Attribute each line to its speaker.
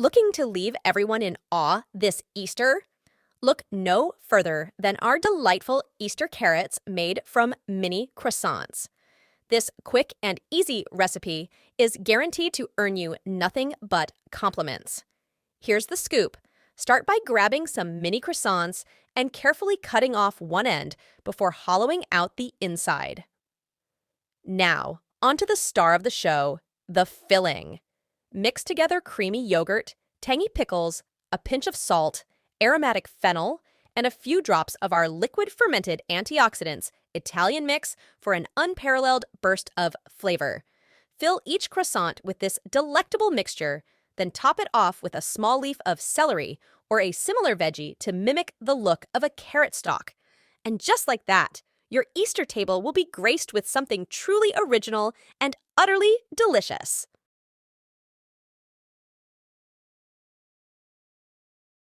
Speaker 1: Looking to leave everyone in awe this Easter? Look no further than our delightful Easter carrots made from mini croissants. This quick and easy recipe is guaranteed to earn you nothing but compliments. Here's the scoop. Start by grabbing some mini croissants and carefully cutting off one end before hollowing out the inside. Now, onto the star of the show, the filling. Mix together creamy yogurt, tangy pickles, a pinch of salt, aromatic fennel, and a few drops of our liquid fermented antioxidants Italian mix for an unparalleled burst of flavor. Fill each croissant with this delectable mixture, then top it off with a small leaf of celery or a similar veggie to mimic the look of a carrot stalk. And just like that, your Easter table will be graced with something truly original and utterly delicious.